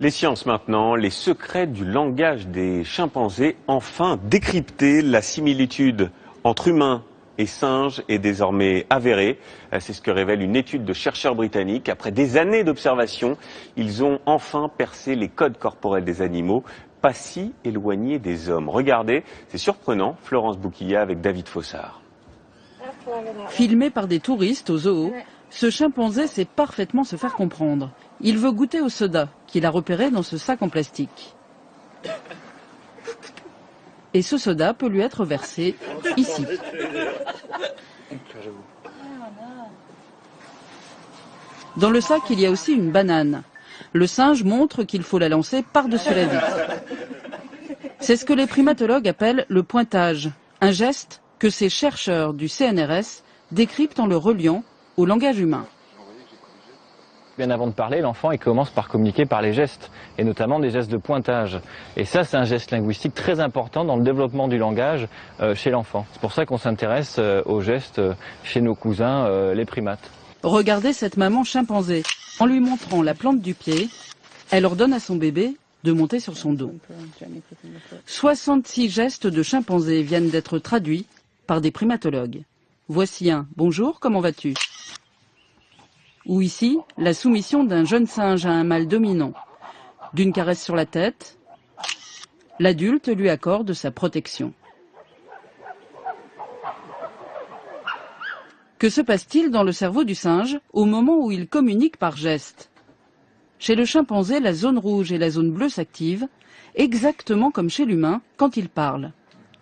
Les sciences maintenant, les secrets du langage des chimpanzés, enfin décryptés. La similitude entre humains et singes est désormais avérée. C'est ce que révèle une étude de chercheurs britanniques. Après des années d'observation, ils ont enfin percé les codes corporels des animaux, pas si éloignés des hommes. Regardez, c'est surprenant. Florence Bouquillat avec David Fossard. Filmé par des touristes au zoo, ce chimpanzé sait parfaitement se faire comprendre. Il veut goûter au soda qu'il a repéré dans ce sac en plastique. Et ce soda peut lui être versé ici. Dans le sac, il y a aussi une banane. Le singe montre qu'il faut la lancer par-dessus la vitre. C'est ce que les primatologues appellent le pointage, un geste que ces chercheurs du CNRS décryptent en le reliant au langage humain. Bien avant de parler, l'enfant il commence par communiquer par les gestes, et notamment des gestes de pointage. Et ça, c'est un geste linguistique très important dans le développement du langage chez l'enfant. C'est pour ça qu'on s'intéresse aux gestes chez nos cousins, les primates. Regardez cette maman chimpanzé. En lui montrant la plante du pied, elle ordonne à son bébé de monter sur son dos. 66 gestes de chimpanzé viennent d'être traduits par des primatologues. Voici un « Bonjour, comment vas-tu ?» Ou ici, la soumission d'un jeune singe à un mâle dominant. D'une caresse sur la tête, l'adulte lui accorde sa protection. Que se passe-t-il dans le cerveau du singe au moment où il communique par gestes? Chez le chimpanzé, la zone rouge et la zone bleue s'activent, exactement comme chez l'humain quand il parle.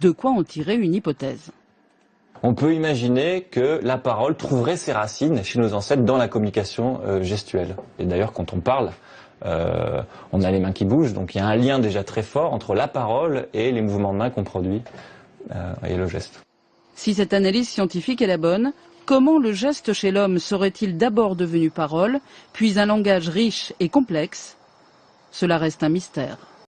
De quoi en tirer une hypothèse. On peut imaginer que la parole trouverait ses racines chez nos ancêtres dans la communication gestuelle. Et d'ailleurs, quand on parle, on a les mains qui bougent, donc il y a un lien déjà très fort entre la parole et les mouvements de main qu'on produit et le geste. Si cette analyse scientifique est la bonne, comment le geste chez l'homme serait-il d'abord devenu parole, puis un langage riche et complexe? Cela reste un mystère.